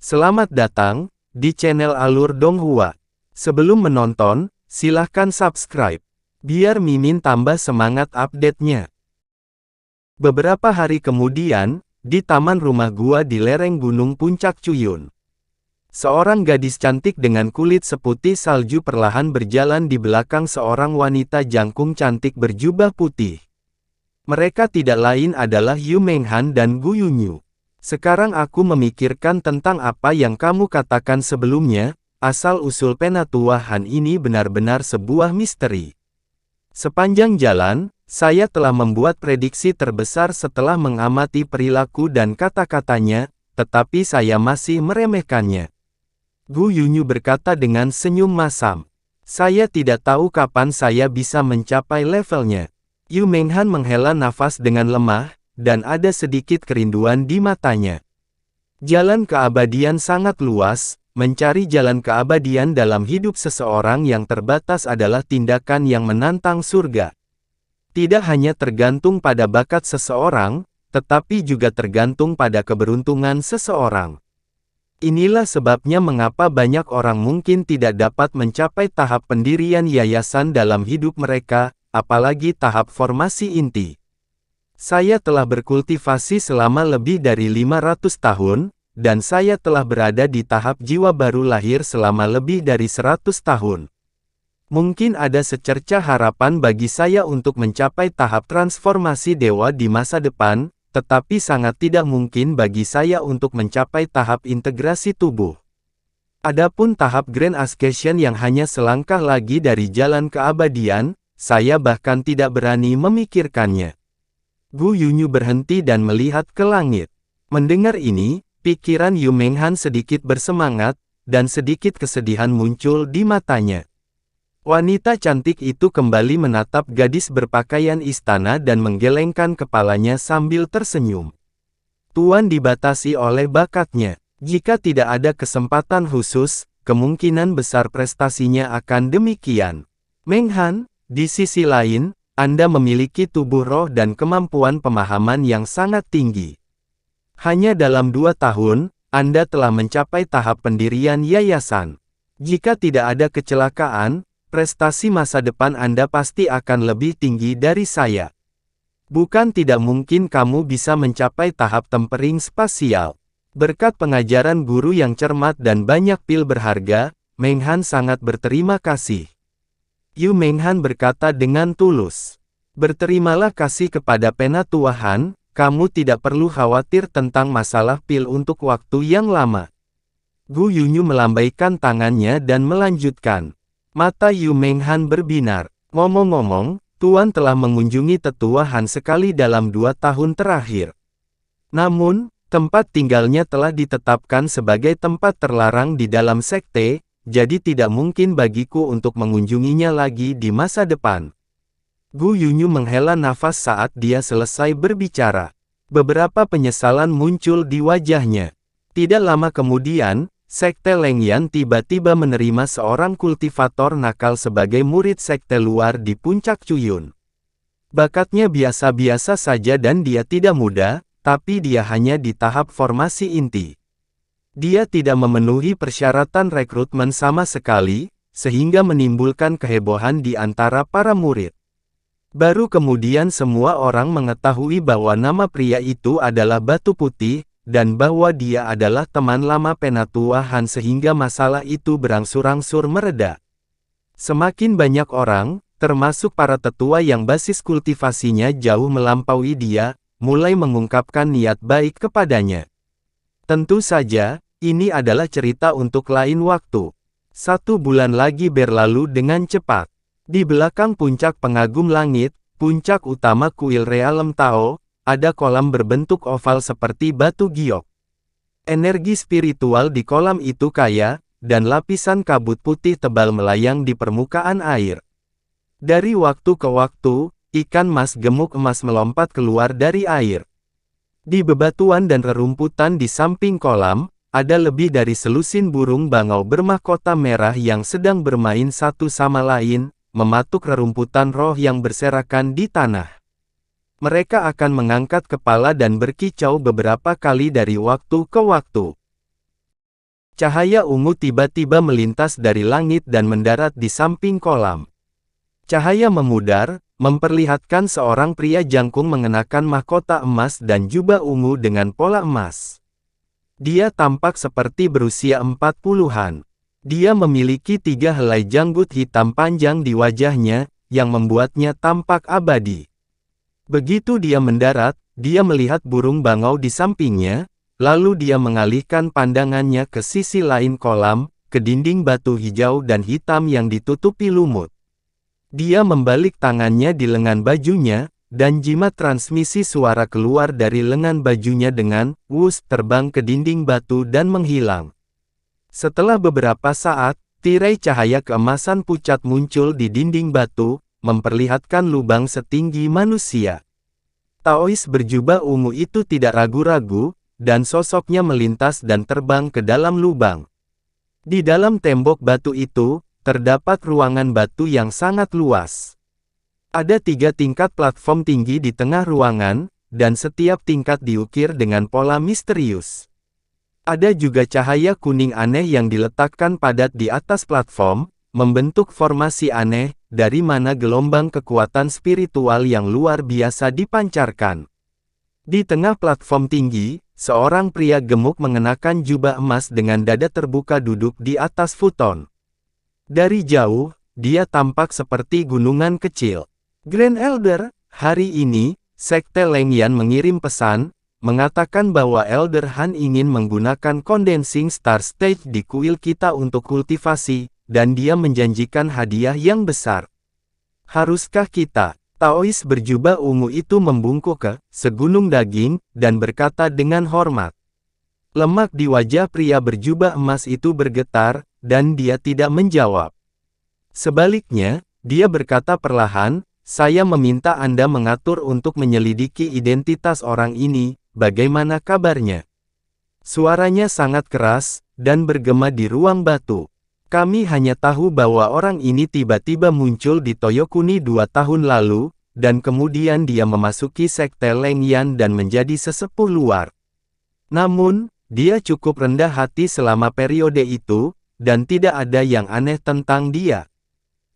Selamat datang di channel Alur Donghua. Sebelum menonton, silahkan subscribe, biar Mimin tambah semangat update-nya. Beberapa hari kemudian, di taman rumah gua di lereng Gunung Puncak Cuyun, seorang gadis cantik dengan kulit seputih salju perlahan berjalan di belakang seorang wanita jangkung cantik berjubah putih. Mereka tidak lain adalah Yu Menghan dan Gu Yunyu. Sekarang aku memikirkan tentang apa yang kamu katakan sebelumnya, asal-usul Penatua Han ini benar-benar sebuah misteri. Sepanjang jalan, saya telah membuat prediksi terbesar setelah mengamati perilaku dan kata-katanya, tetapi saya masih meremehkannya. Gu Yunyu berkata dengan senyum masam. Saya tidak tahu kapan saya bisa mencapai levelnya. Yu Menghan menghela nafas dengan lemah, dan ada sedikit kerinduan di matanya. Jalan keabadian sangat luas, mencari jalan keabadian dalam hidup seseorang yang terbatas adalah tindakan yang menantang surga. Tidak hanya tergantung pada bakat seseorang, tetapi juga tergantung pada keberuntungan seseorang. Inilah sebabnya mengapa banyak orang mungkin tidak dapat mencapai tahap pendirian yayasan dalam hidup mereka, apalagi tahap formasi inti. Saya telah berkultivasi selama lebih dari 500 tahun, dan saya telah berada di tahap jiwa baru lahir selama lebih dari 100 tahun. Mungkin ada secerca harapan bagi saya untuk mencapai tahap transformasi dewa di masa depan, tetapi sangat tidak mungkin bagi saya untuk mencapai tahap integrasi tubuh. Adapun tahap Grand Ascension yang hanya selangkah lagi dari jalan keabadian, saya bahkan tidak berani memikirkannya. Gu Yunyu berhenti dan melihat ke langit. Mendengar ini, pikiran Yu Menghan sedikit bersemangat, dan sedikit kesedihan muncul di matanya. Wanita cantik itu kembali menatap gadis berpakaian istana dan menggelengkan kepalanya sambil tersenyum. Tuan dibatasi oleh bakatnya. Jika tidak ada kesempatan khusus, kemungkinan besar prestasinya akan demikian. Menghan, di sisi lain, Anda memiliki tubuh roh dan kemampuan pemahaman yang sangat tinggi. Hanya dalam 2 tahun, Anda telah mencapai tahap pendirian yayasan. Jika tidak ada kecelakaan, prestasi masa depan Anda pasti akan lebih tinggi dari saya. Bukan tidak mungkin kamu bisa mencapai tahap tempering spasial. Berkat pengajaran guru yang cermat dan banyak pil berharga, Menghan sangat berterima kasih. Yu Menghan berkata dengan tulus. Berterimalah kasih kepada Penatua Han, kamu tidak perlu khawatir tentang masalah pil untuk waktu yang lama. Gu Yunyu melambaikan tangannya dan melanjutkan. Mata Yu Menghan berbinar. Ngomong-ngomong, Tuan telah mengunjungi Tetua Han sekali dalam 2 tahun terakhir. Namun, tempat tinggalnya telah ditetapkan sebagai tempat terlarang di dalam sekte, jadi tidak mungkin bagiku untuk mengunjunginya lagi di masa depan. Gu Yunyu menghela nafas saat dia selesai berbicara. Beberapa penyesalan muncul di wajahnya. Tidak lama kemudian, Sekte Lengyan tiba-tiba menerima seorang kultivator nakal sebagai murid sekte luar di Puncak Cuyun. Bakatnya biasa-biasa saja dan dia tidak muda, tapi dia hanya di tahap formasi inti. Dia tidak memenuhi persyaratan rekrutmen sama sekali, sehingga menimbulkan kehebohan di antara para murid. Baru kemudian semua orang mengetahui bahwa nama pria itu adalah Batu Putih, dan bahwa dia adalah teman lama Penatua Han sehingga masalah itu berangsur-angsur mereda. Semakin banyak orang, termasuk para tetua yang basis kultivasinya jauh melampaui dia, mulai mengungkapkan niat baik kepadanya. Tentu saja, ini adalah cerita untuk lain waktu. 1 bulan lagi berlalu dengan cepat. Di belakang puncak pengagum langit, puncak utama kuil Realem Tao, ada kolam berbentuk oval seperti batu giok. Energi spiritual di kolam itu kaya, dan lapisan kabut putih tebal melayang di permukaan air. Dari waktu ke waktu, ikan mas gemuk emas melompat keluar dari air. Di bebatuan dan rerumputan di samping kolam, ada lebih dari selusin burung bangau bermahkota merah yang sedang bermain satu sama lain, mematuk rerumputan roh yang berserakan di tanah. Mereka akan mengangkat kepala dan berkicau beberapa kali dari waktu ke waktu. Cahaya ungu tiba-tiba melintas dari langit dan mendarat di samping kolam. Cahaya memudar, memperlihatkan seorang pria jangkung mengenakan mahkota emas dan jubah ungu dengan pola emas. Dia tampak seperti berusia 40-an. Dia memiliki 3 helai janggut hitam panjang di wajahnya, yang membuatnya tampak abadi. Begitu dia mendarat, dia melihat burung bangau di sampingnya, lalu dia mengalihkan pandangannya ke sisi lain kolam, ke dinding batu hijau dan hitam yang ditutupi lumut. Dia membalik tangannya di lengan bajunya, dan jimat transmisi suara keluar dari lengan bajunya dengan "wush" terbang ke dinding batu dan menghilang. Setelah beberapa saat, tirai cahaya keemasan pucat muncul di dinding batu, memperlihatkan lubang setinggi manusia. Taois berjubah ungu itu tidak ragu-ragu, dan sosoknya melintas dan terbang ke dalam lubang. Di dalam tembok batu itu, terdapat ruangan batu yang sangat luas. Ada 3 tingkat platform tinggi di tengah ruangan, dan setiap tingkat diukir dengan pola misterius. Ada juga cahaya kuning aneh yang diletakkan padat di atas platform, membentuk formasi aneh, dari mana gelombang kekuatan spiritual yang luar biasa dipancarkan. Di tengah platform tinggi, seorang pria gemuk mengenakan jubah emas dengan dada terbuka duduk di atas futon. Dari jauh, dia tampak seperti gunungan kecil. Grand Elder, hari ini, Sekte Lengyan mengirim pesan, mengatakan bahwa Elder Han ingin menggunakan Condensing Star Stage di kuil kita untuk kultivasi, dan dia menjanjikan hadiah yang besar. Haruskah kita? Taois berjubah ungu itu membungkuk ke segunung daging, dan berkata dengan hormat. Lemak di wajah pria berjubah emas itu bergetar, dan dia tidak menjawab. Sebaliknya, dia berkata perlahan, saya meminta Anda mengatur untuk menyelidiki identitas orang ini, bagaimana kabarnya? Suaranya sangat keras, dan bergema di ruang batu. Kami hanya tahu bahwa orang ini tiba-tiba muncul di Toyokuni 2 tahun lalu, dan kemudian dia memasuki Sekte Lengyan dan menjadi sesepuh luar. Namun, dia cukup rendah hati selama periode itu, dan tidak ada yang aneh tentang dia.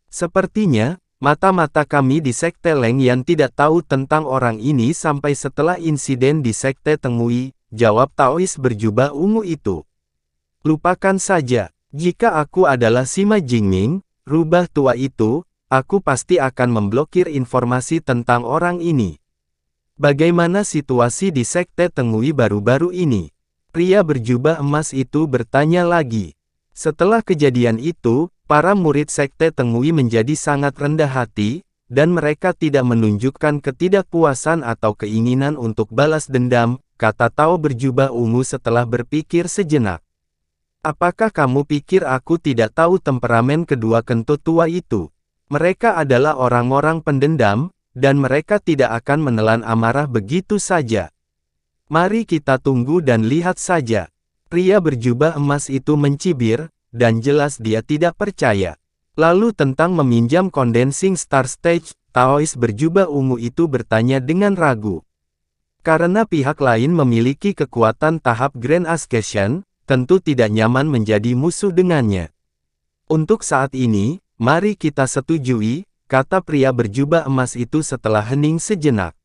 Sepertinya, mata-mata kami di Sekte Lengyan tidak tahu tentang orang ini sampai setelah insiden di Sekte Tengui, jawab Taois berjubah ungu itu. Lupakan saja. Jika aku adalah Sima Jingming, rubah tua itu, aku pasti akan memblokir informasi tentang orang ini. Bagaimana situasi di Sekte Tengui baru-baru ini? Pria berjubah emas itu bertanya lagi. Setelah kejadian itu, para murid Sekte Tengui menjadi sangat rendah hati, dan mereka tidak menunjukkan ketidakpuasan atau keinginan untuk balas dendam, kata Tao berjubah ungu setelah berpikir sejenak. Apakah kamu pikir aku tidak tahu temperamen kedua kentut tua itu? Mereka adalah orang-orang pendendam, dan mereka tidak akan menelan amarah begitu saja. Mari kita tunggu dan lihat saja. Pria berjubah emas itu mencibir, dan jelas dia tidak percaya. Lalu tentang meminjam Condensing Star Stage, Taois berjubah ungu itu bertanya dengan ragu. Karena pihak lain memiliki kekuatan tahap Grand Ascension, tentu tidak nyaman menjadi musuh dengannya. Untuk saat ini, mari kita setujui, kata pria berjubah emas itu setelah hening sejenak.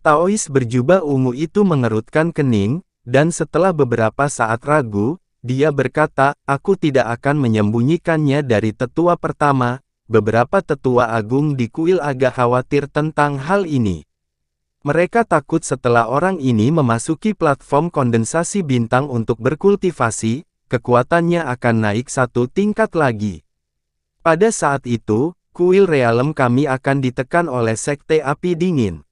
Taois berjubah ungu itu mengerutkan kening, dan setelah beberapa saat ragu, dia berkata, aku tidak akan menyembunyikannya dari tetua pertama, beberapa tetua agung di kuil agak khawatir tentang hal ini. Mereka takut setelah orang ini memasuki platform kondensasi bintang untuk berkultivasi, kekuatannya akan naik 1 tingkat lagi. Pada saat itu, kuil realem kami akan ditekan oleh Sekte Api Dingin.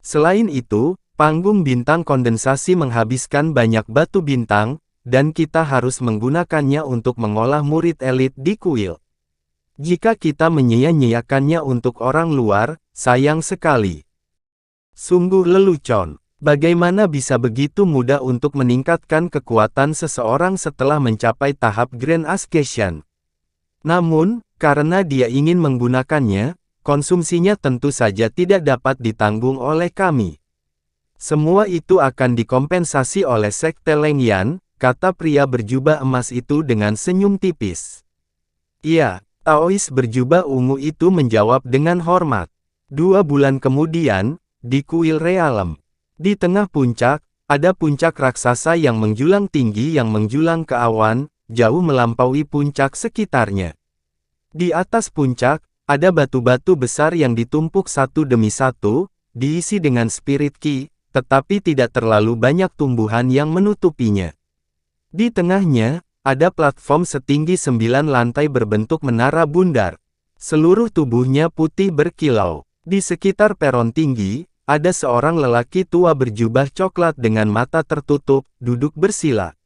Selain itu, panggung bintang kondensasi menghabiskan banyak batu bintang, dan kita harus menggunakannya untuk mengolah murid elit di kuil. Jika kita menyia-nyiakannya untuk orang luar, sayang sekali. Sungguh lelucon. Bagaimana bisa begitu mudah untuk meningkatkan kekuatan seseorang setelah mencapai tahap Grand Ascension? Namun, karena dia ingin menggunakannya, konsumsinya tentu saja tidak dapat ditanggung oleh kami. Semua itu akan dikompensasi oleh Sekte Lengyan, kata pria berjubah emas itu dengan senyum tipis. Iya, Taois berjubah ungu itu menjawab dengan hormat. 2 bulan kemudian, di kuil realem. Di tengah puncak, ada puncak raksasa yang menjulang tinggi yang menjulang ke awan, jauh melampaui puncak sekitarnya. Di atas puncak, ada batu-batu besar yang ditumpuk satu demi satu, diisi dengan spirit ki, tetapi tidak terlalu banyak tumbuhan yang menutupinya. Di tengahnya, ada platform setinggi 9 lantai berbentuk menara bundar. Seluruh tubuhnya putih berkilau. Di sekitar peron tinggi, ada seorang lelaki tua berjubah coklat dengan mata tertutup, duduk bersila.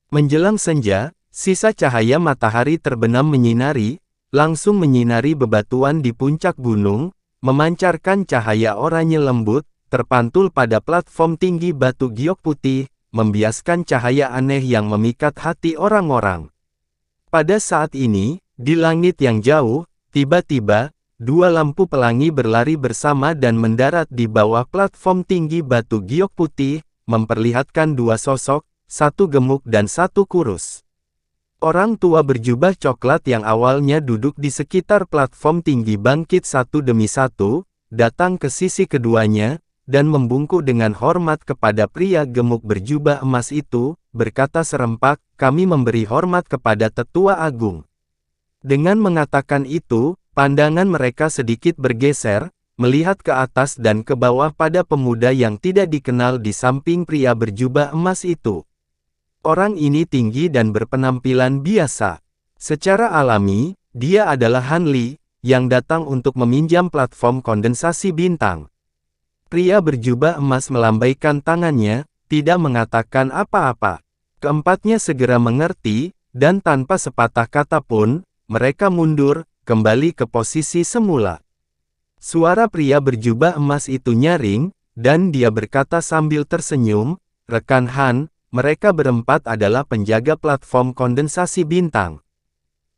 Menjelang senja, sisa cahaya matahari terbenam menyinari, langsung menyinari bebatuan di puncak gunung, memancarkan cahaya oranye lembut, terpantul pada platform tinggi batu giok putih, membiaskan cahaya aneh yang memikat hati orang-orang. Pada saat ini, di langit yang jauh, tiba-tiba, 2 lampu pelangi berlari bersama dan mendarat di bawah platform tinggi batu giok putih, memperlihatkan 2 sosok, 1 gemuk dan 1 kurus. Orang tua berjubah coklat yang awalnya duduk di sekitar platform tinggi bangkit satu demi satu, datang ke sisi keduanya, dan membungkuk dengan hormat kepada pria gemuk berjubah emas itu, berkata serempak, "Kami memberi hormat kepada Tetua Agung." Dengan mengatakan itu, pandangan mereka sedikit bergeser, melihat ke atas dan ke bawah pada pemuda yang tidak dikenal di samping pria berjubah emas itu. Orang ini tinggi dan berpenampilan biasa. Secara alami, dia adalah Han Li, yang datang untuk meminjam platform kondensasi bintang. Pria berjubah emas melambaikan tangannya, tidak mengatakan apa-apa. Keempatnya segera mengerti, dan tanpa sepatah kata pun, mereka mundur, kembali ke posisi semula. Suara pria berjubah emas itu nyaring, dan dia berkata sambil tersenyum, "Rekan Han, mereka berempat adalah penjaga platform kondensasi bintang.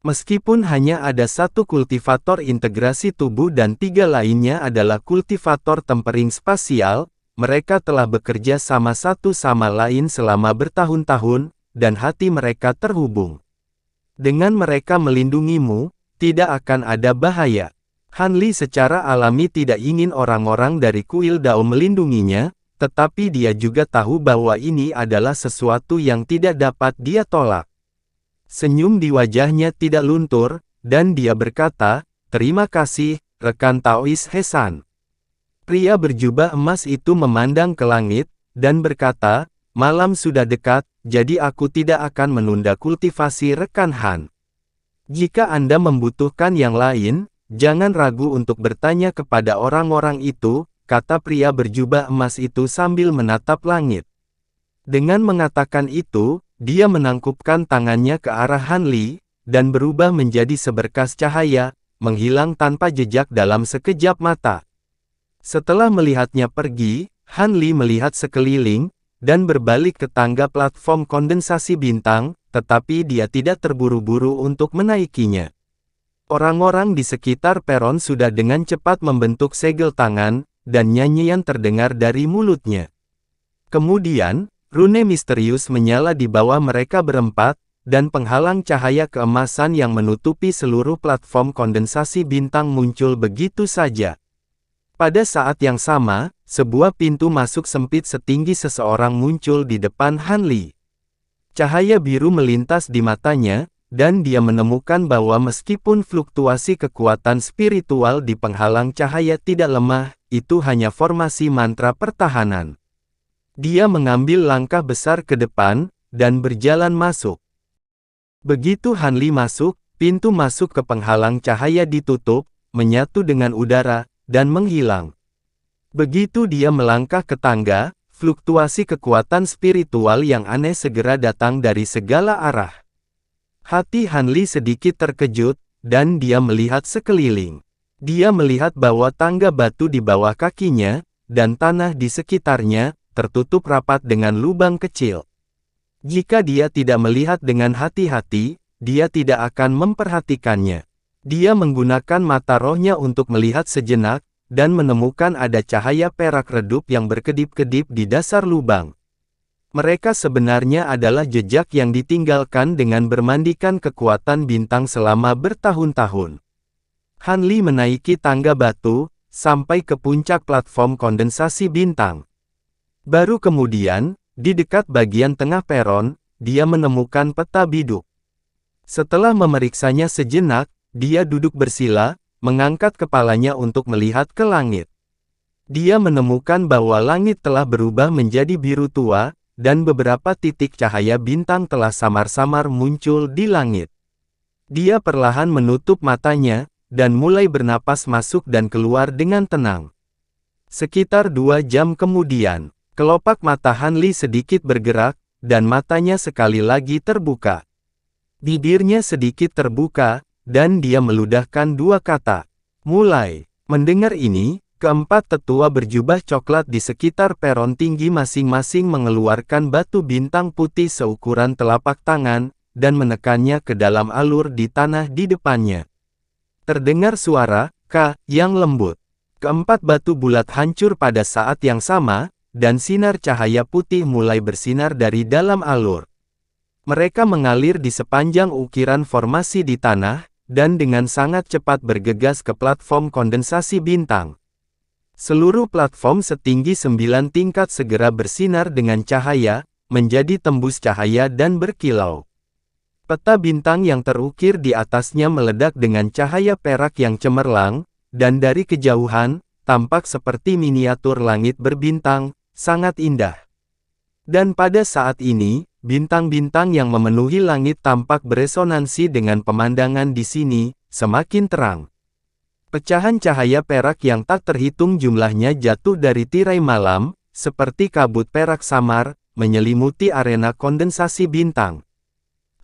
Meskipun hanya ada 1 kultivator integrasi tubuh dan 3 lainnya adalah kultivator tempering spasial, mereka telah bekerja sama satu sama lain selama bertahun-tahun, dan hati mereka terhubung. Dengan mereka melindungimu, tidak akan ada bahaya." Han Li secara alami tidak ingin orang-orang dari kuil Dao melindunginya, tetapi dia juga tahu bahwa ini adalah sesuatu yang tidak dapat dia tolak. Senyum di wajahnya tidak luntur, dan dia berkata, "Terima kasih, rekan Taois Hesan." Pria berjubah emas itu memandang ke langit, dan berkata, "Malam sudah dekat, jadi aku tidak akan menunda kultivasi rekan Han. Jika Anda membutuhkan yang lain, jangan ragu untuk bertanya kepada orang-orang itu," kata pria berjubah emas itu sambil menatap langit. Dengan mengatakan itu, dia menangkupkan tangannya ke arah Han Li, dan berubah menjadi seberkas cahaya, menghilang tanpa jejak dalam sekejap mata. Setelah melihatnya pergi, Han Li melihat sekeliling, dan berbalik ke tangga platform kondensasi bintang, tetapi dia tidak terburu-buru untuk menaikinya. Orang-orang di sekitar peron sudah dengan cepat membentuk segel tangan, dan nyanyian terdengar dari mulutnya. Kemudian, rune misterius menyala di bawah mereka berempat, dan penghalang cahaya keemasan yang menutupi seluruh platform kondensasi bintang muncul begitu saja. Pada saat yang sama, sebuah pintu masuk sempit setinggi seseorang muncul di depan Han Li. Cahaya biru melintas di matanya, dan dia menemukan bahwa meskipun fluktuasi kekuatan spiritual di penghalang cahaya tidak lemah, itu hanya formasi mantra pertahanan. Dia mengambil langkah besar ke depan, dan berjalan masuk. Begitu Han Li masuk, pintu masuk ke penghalang cahaya ditutup, menyatu dengan udara, dan menghilang. Begitu dia melangkah ke tangga, fluktuasi kekuatan spiritual yang aneh segera datang dari segala arah. Hati Han Li sedikit terkejut, dan dia melihat sekeliling. Dia melihat bahwa tangga batu di bawah kakinya, dan tanah di sekitarnya, tertutup rapat dengan lubang kecil. Jika dia tidak melihat dengan hati-hati, dia tidak akan memperhatikannya. Dia menggunakan mata rohnya untuk melihat sejenak, dan menemukan ada cahaya perak redup yang berkedip-kedip di dasar lubang. Mereka sebenarnya adalah jejak yang ditinggalkan dengan bermandikan kekuatan bintang selama bertahun-tahun. Han Li menaiki tangga batu, sampai ke puncak platform kondensasi bintang. Baru kemudian, di dekat bagian tengah peron, dia menemukan peta biduk. Setelah memeriksanya sejenak, dia duduk bersila, mengangkat kepalanya untuk melihat ke langit. Dia menemukan bahwa langit telah berubah menjadi biru tua, dan beberapa titik cahaya bintang telah samar-samar muncul di langit. Dia perlahan menutup matanya, dan mulai bernapas masuk dan keluar dengan tenang. Sekitar 2 jam kemudian, kelopak mata Han Li sedikit bergerak, dan matanya sekali lagi terbuka. Bibirnya sedikit terbuka, dan dia meludahkan 2 kata. Mulai. Mendengar ini, keempat tetua berjubah coklat di sekitar peron tinggi masing-masing mengeluarkan batu bintang putih seukuran telapak tangan, dan menekannya ke dalam alur di tanah di depannya. Terdengar suara, "Ka," yang lembut. Keempat batu bulat hancur pada saat yang sama, dan sinar cahaya putih mulai bersinar dari dalam alur. Mereka mengalir di sepanjang ukiran formasi di tanah, dan dengan sangat cepat bergegas ke platform kondensasi bintang. Seluruh platform setinggi 9 tingkat segera bersinar dengan cahaya, menjadi tembus cahaya dan berkilau. Peta bintang yang terukir di atasnya meledak dengan cahaya perak yang cemerlang, dan dari kejauhan, tampak seperti miniatur langit berbintang, sangat indah. Dan pada saat ini, bintang-bintang yang memenuhi langit tampak beresonansi dengan pemandangan di sini, semakin terang. Pecahan cahaya perak yang tak terhitung jumlahnya jatuh dari tirai malam, seperti kabut perak samar, menyelimuti arena kondensasi bintang.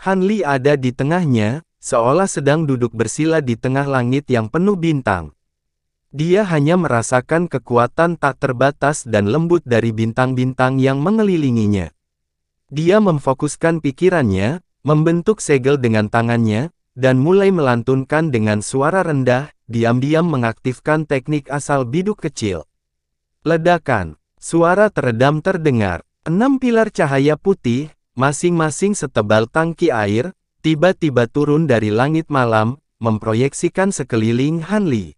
Han Li ada di tengahnya, seolah sedang duduk bersila di tengah langit yang penuh bintang. Dia hanya merasakan kekuatan tak terbatas dan lembut dari bintang-bintang yang mengelilinginya. Dia memfokuskan pikirannya, membentuk segel dengan tangannya, dan mulai melantunkan dengan suara rendah, diam-diam mengaktifkan teknik asal biduk kecil. Ledakan. Suara teredam terdengar. 6 pilar cahaya putih, masing-masing setebal tangki air, tiba-tiba turun dari langit malam, memproyeksikan sekeliling Han Li.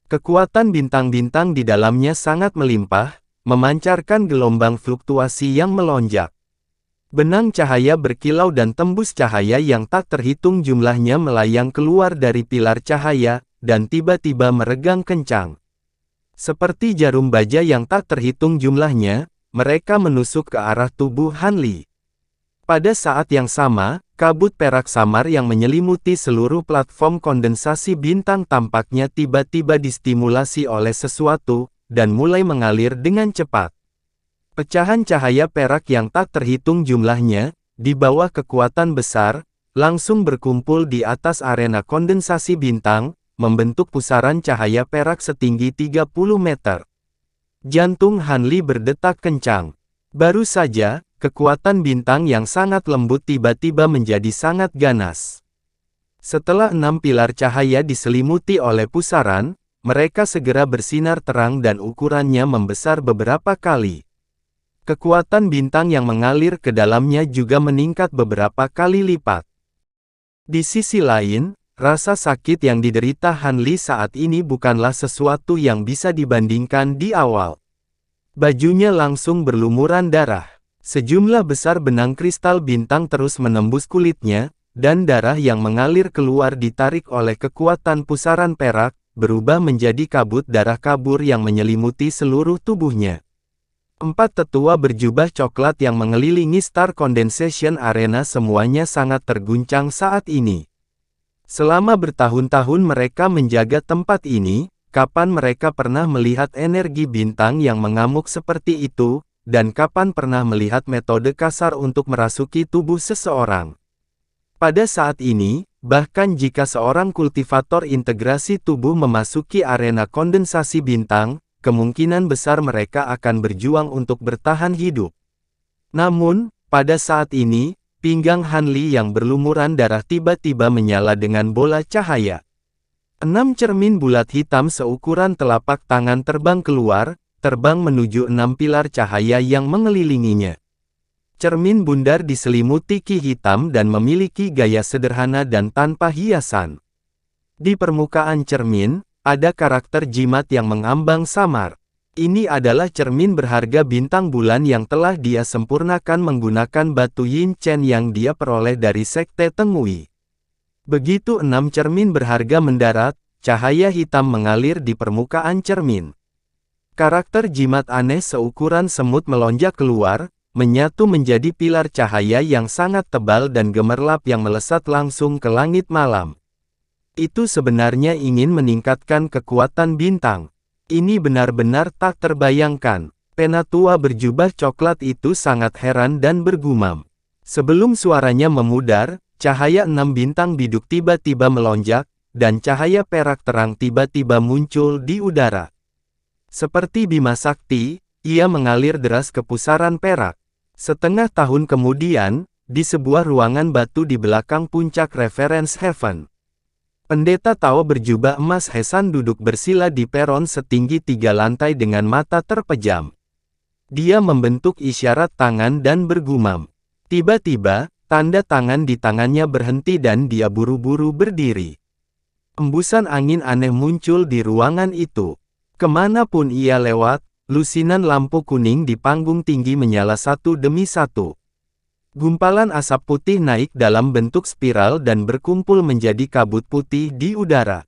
Kekuatan bintang-bintang di dalamnya sangat melimpah, memancarkan gelombang fluktuasi yang melonjak. Benang cahaya berkilau dan tembus cahaya yang tak terhitung jumlahnya melayang keluar dari pilar cahaya, dan tiba-tiba meregang kencang. Seperti jarum baja yang tak terhitung jumlahnya, mereka menusuk ke arah tubuh Han Li. Pada saat yang sama, kabut perak samar yang menyelimuti seluruh platform kondensasi bintang tampaknya tiba-tiba distimulasi oleh sesuatu, dan mulai mengalir dengan cepat. Pecahan cahaya perak yang tak terhitung jumlahnya, di bawah kekuatan besar, langsung berkumpul di atas arena kondensasi bintang, membentuk pusaran cahaya perak setinggi 30 meter. Jantung Han Li berdetak kencang. Baru saja, kekuatan bintang yang sangat lembut tiba-tiba menjadi sangat ganas. Setelah 6 pilar cahaya diselimuti oleh pusaran, mereka segera bersinar terang dan ukurannya membesar beberapa kali. Kekuatan bintang yang mengalir ke dalamnya juga meningkat beberapa kali lipat. Di sisi lain, rasa sakit yang diderita Han Li saat ini bukanlah sesuatu yang bisa dibandingkan di awal. Bajunya langsung berlumuran darah. Sejumlah besar benang kristal bintang terus menembus kulitnya, dan darah yang mengalir keluar ditarik oleh kekuatan pusaran perak, berubah menjadi kabut darah kabur yang menyelimuti seluruh tubuhnya. 4 tetua berjubah coklat yang mengelilingi Star Condensation Arena semuanya sangat terguncang saat ini. Selama bertahun-tahun mereka menjaga tempat ini, kapan mereka pernah melihat energi bintang yang mengamuk seperti itu, dan kapan pernah melihat metode kasar untuk merasuki tubuh seseorang. Pada saat ini, bahkan jika seorang kultivator integrasi tubuh memasuki arena kondensasi bintang, kemungkinan besar mereka akan berjuang untuk bertahan hidup. Namun, pada saat ini, pinggang Han Li yang berlumuran darah tiba-tiba menyala dengan bola cahaya. 6 cermin bulat hitam seukuran telapak tangan terbang keluar, terbang menuju 6 pilar cahaya yang mengelilinginya. Cermin bundar diselimuti ki hitam dan memiliki gaya sederhana dan tanpa hiasan. Di permukaan cermin, ada karakter jimat yang mengambang samar. Ini adalah cermin berharga bintang bulan yang telah dia sempurnakan menggunakan batu Yin Chen yang dia peroleh dari Sekte Tengui. Begitu 6 cermin berharga mendarat, cahaya hitam mengalir di permukaan cermin. Karakter jimat aneh seukuran semut melonjak keluar, menyatu menjadi pilar cahaya yang sangat tebal dan gemerlap yang melesat langsung ke langit malam. Itu sebenarnya ingin meningkatkan kekuatan bintang. Ini benar-benar tak terbayangkan. Penatua berjubah coklat itu sangat heran dan bergumam. Sebelum suaranya memudar, cahaya 6 bintang biduk tiba-tiba melonjak, dan cahaya perak terang tiba-tiba muncul di udara. Seperti Bima Sakti, ia mengalir deras ke pusaran perak. Setengah tahun kemudian, di sebuah ruangan batu di belakang puncak Reference Heaven, Pendeta Tao berjubah emas Hesan duduk bersila di peron setinggi 3 lantai dengan mata terpejam. Dia membentuk isyarat tangan dan bergumam. Tiba-tiba, tanda tangan di tangannya berhenti dan dia buru-buru berdiri. Embusan angin aneh muncul di ruangan itu. Kemanapun ia lewat, lusinan lampu kuning di panggung tinggi menyala satu demi satu. Gumpalan asap putih naik dalam bentuk spiral dan berkumpul menjadi kabut putih di udara.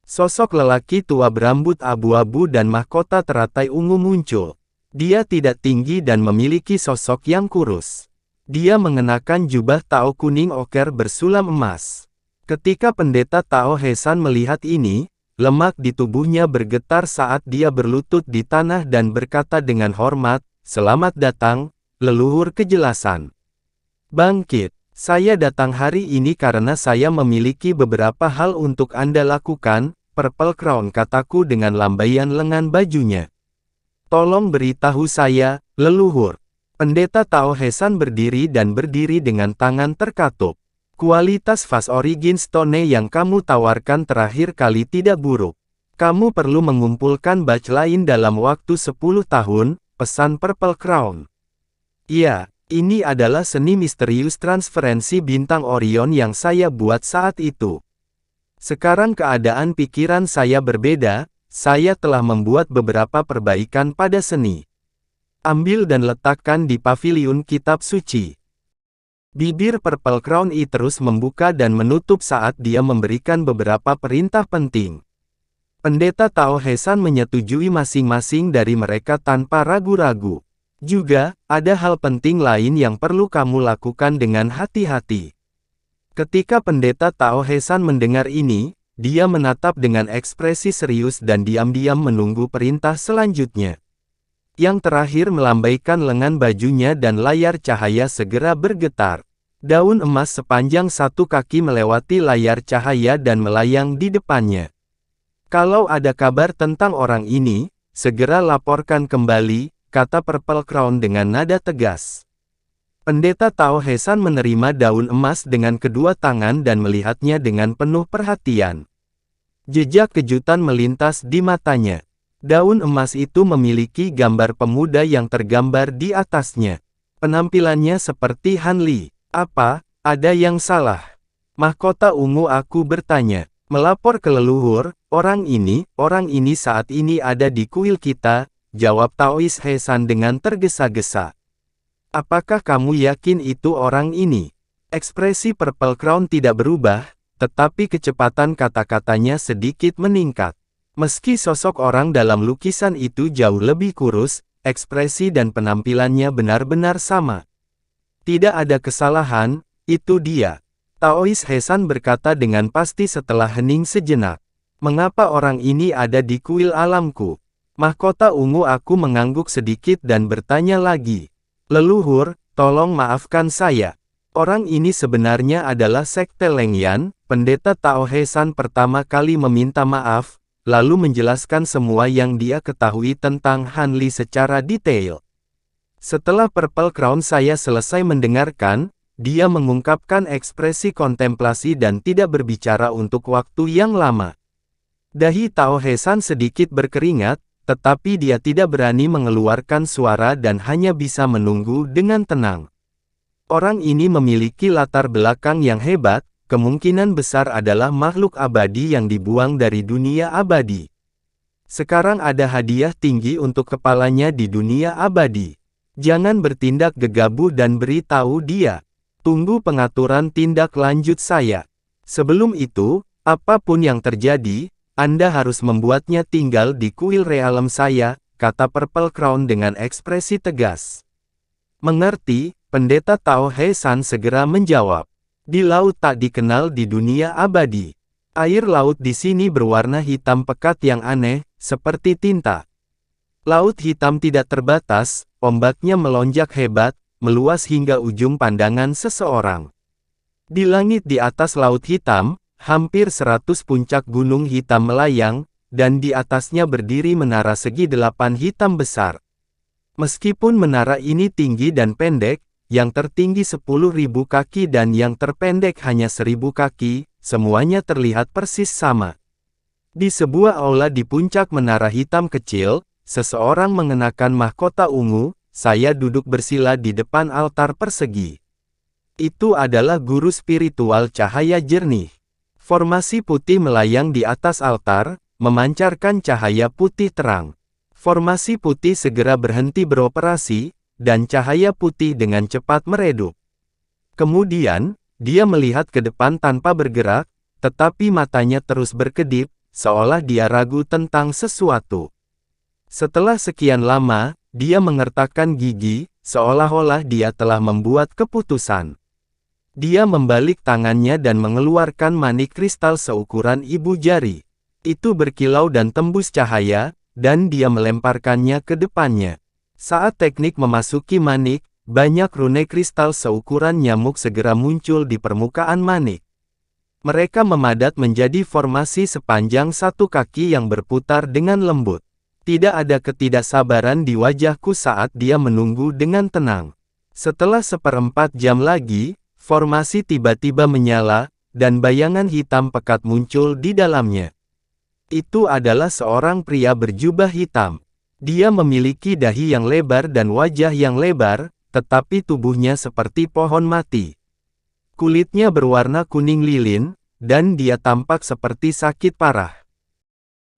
Sosok lelaki tua berambut abu-abu dan mahkota teratai ungu muncul. Dia tidak tinggi dan memiliki sosok yang kurus. Dia mengenakan jubah Tao kuning oker bersulam emas. Ketika Pendeta Tao Hesan melihat ini, lemak di tubuhnya bergetar saat dia berlutut di tanah dan berkata dengan hormat, "Selamat datang, leluhur kejelasan. Bangkit, saya datang hari ini karena saya memiliki beberapa hal untuk Anda lakukan." Purple Crown, kataku dengan lambaian lengan bajunya. "Tolong beritahu saya, leluhur." Pendeta Tao Hesan berdiri dengan tangan terkatup. "Kualitas Fast Origin Stone yang kamu tawarkan terakhir kali tidak buruk. Kamu perlu mengumpulkan batch lain dalam waktu 10 tahun, pesan Purple Crown. "Iya, ini adalah seni misterius transferensi bintang Orion yang saya buat saat itu. Sekarang keadaan pikiran saya berbeda, saya telah membuat beberapa perbaikan pada seni. Ambil dan letakkan di paviliun kitab suci." Bibir Purple Crown terus membuka dan menutup saat dia memberikan beberapa perintah penting. Pendeta Tao Hesan menyetujui masing-masing dari mereka tanpa ragu-ragu. "Juga, ada hal penting lain yang perlu kamu lakukan dengan hati-hati." Ketika Pendeta Tao Hesan mendengar ini, dia menatap dengan ekspresi serius dan diam-diam menunggu perintah selanjutnya. Yang terakhir melambaikan lengan bajunya dan layar cahaya segera bergetar. Daun emas sepanjang 1 kaki melewati layar cahaya dan melayang di depannya. "Kalau ada kabar tentang orang ini, segera laporkan kembali," kata Purple Crown dengan nada tegas. Pendeta Tao Hesan menerima daun emas dengan kedua tangan dan melihatnya dengan penuh perhatian. Jejak kejutan melintas di matanya. Daun emas itu memiliki gambar pemuda yang tergambar di atasnya. Penampilannya seperti Han Li. "Apa, ada yang salah?" Mahkota ungu aku bertanya. "Melapor ke leluhur, orang ini saat ini ada di kuil kita," jawab Taois Hesan dengan tergesa-gesa. "Apakah kamu yakin itu orang ini?" Ekspresi Purple Crown tidak berubah, tetapi kecepatan kata-katanya sedikit meningkat. Meski sosok orang dalam lukisan itu jauh lebih kurus, ekspresi dan penampilannya benar-benar sama. "Tidak ada kesalahan, itu dia," Taois Hesan berkata dengan pasti setelah hening sejenak. "Mengapa orang ini ada di kuil alamku?" Mahkota ungu aku mengangguk sedikit dan bertanya lagi. "Leluhur, tolong maafkan saya. Orang ini sebenarnya adalah Sekte Lengyan." Pendeta Tao Hesan pertama kali meminta maaf, lalu menjelaskan semua yang dia ketahui tentang Han Li secara detail. Setelah Purple Crown saya selesai mendengarkan, dia mengungkapkan ekspresi kontemplasi dan tidak berbicara untuk waktu yang lama. Dahi Tao Hesan sedikit berkeringat, tetapi dia tidak berani mengeluarkan suara dan hanya bisa menunggu dengan tenang. Orang ini memiliki latar belakang yang hebat, kemungkinan besar adalah makhluk abadi yang dibuang dari dunia abadi. Sekarang ada hadiah tinggi untuk kepalanya di dunia abadi. Jangan bertindak gegabah dan beritahu dia. Tunggu pengaturan tindak lanjut saya. Sebelum itu, apapun yang terjadi, Anda harus membuatnya tinggal di kuil realem saya, kata Purple Crown dengan ekspresi tegas. Mengerti, Pendeta Tao He San segera menjawab. Di laut tak dikenal di dunia abadi. Air laut di sini berwarna hitam pekat yang aneh, seperti tinta. Laut hitam tidak terbatas, ombaknya melonjak hebat, meluas hingga ujung pandangan seseorang. Di langit di atas laut hitam, hampir 100 puncak gunung hitam melayang, dan di atasnya berdiri menara segi 8 hitam besar. Meskipun menara ini tinggi dan pendek, yang tertinggi 10.000 kaki dan yang terpendek hanya 1.000 kaki, semuanya terlihat persis sama. Di sebuah aula di puncak menara hitam kecil, seseorang mengenakan mahkota ungu, saya duduk bersila di depan altar persegi. Itu adalah guru spiritual cahaya jernih. Formasi putih melayang di atas altar, memancarkan cahaya putih terang. Formasi putih segera berhenti beroperasi, dan cahaya putih dengan cepat meredup. Kemudian, dia melihat ke depan tanpa bergerak, tetapi matanya terus berkedip, seolah dia ragu tentang sesuatu. Setelah sekian lama, dia mengertakkan gigi, seolah-olah dia telah membuat keputusan. Dia membalik tangannya dan mengeluarkan manik kristal seukuran ibu jari. Itu berkilau dan tembus cahaya, dan dia melemparkannya ke depannya. Saat teknik memasuki manik, banyak rune kristal seukuran nyamuk segera muncul di permukaan manik. Mereka memadat menjadi formasi sepanjang 1 kaki yang berputar dengan lembut. Tidak ada ketidaksabaran di wajahku saat dia menunggu dengan tenang. Setelah 1/4 jam lagi, formasi tiba-tiba menyala, dan bayangan hitam pekat muncul di dalamnya. Itu adalah seorang pria berjubah hitam. Dia memiliki dahi yang lebar dan wajah yang lebar, tetapi tubuhnya seperti pohon mati. Kulitnya berwarna kuning lilin, dan dia tampak seperti sakit parah.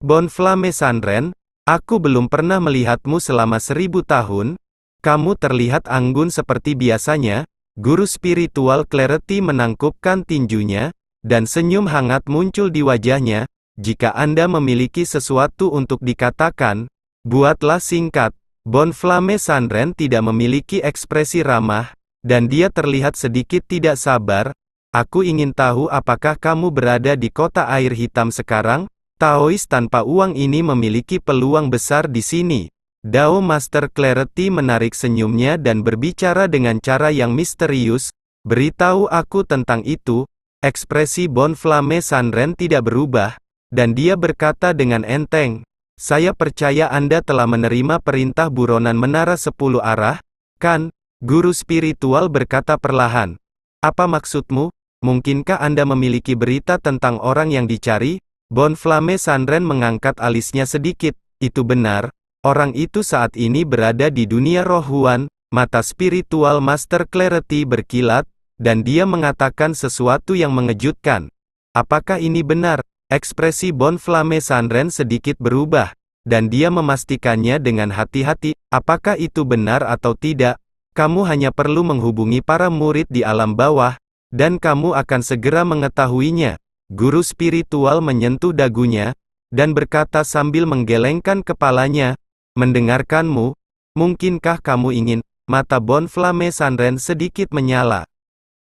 Bonflamme Sandren, aku belum pernah melihatmu selama 1000 tahun. Kamu terlihat anggun seperti biasanya. Guru spiritual Clarity menangkupkan tinjunya, dan senyum hangat muncul di wajahnya. Jika Anda memiliki sesuatu untuk dikatakan, buatlah singkat. Bonflamme Sandren tidak memiliki ekspresi ramah, dan dia terlihat sedikit tidak sabar. Aku ingin tahu apakah kamu berada di kota air hitam sekarang? Taois tanpa uang ini memiliki peluang besar di sini. Dao Master Clarity menarik senyumnya dan berbicara dengan cara yang misterius. Beritahu aku tentang itu. Ekspresi Bonflamme Sandren tidak berubah, dan dia berkata dengan enteng. Saya percaya Anda telah menerima perintah buronan menara 10 arah, kan? Guru spiritual berkata perlahan. Apa maksudmu? Mungkinkah Anda memiliki berita tentang orang yang dicari? Bonflamme Sandren mengangkat alisnya sedikit. Itu benar. Orang itu saat ini berada di dunia roh Huan. Mata spiritual Master Clarity berkilat, dan dia mengatakan sesuatu yang mengejutkan. Apakah ini benar? Ekspresi Bonflamme Sandren sedikit berubah, dan dia memastikannya dengan hati-hati. Apakah itu benar atau tidak? Kamu hanya perlu menghubungi para murid di alam bawah, dan kamu akan segera mengetahuinya. Guru spiritual menyentuh dagunya, dan berkata sambil menggelengkan kepalanya, mendengarkanmu, mungkinkah kamu ingin? Mata Bonflamme Sandren sedikit menyala.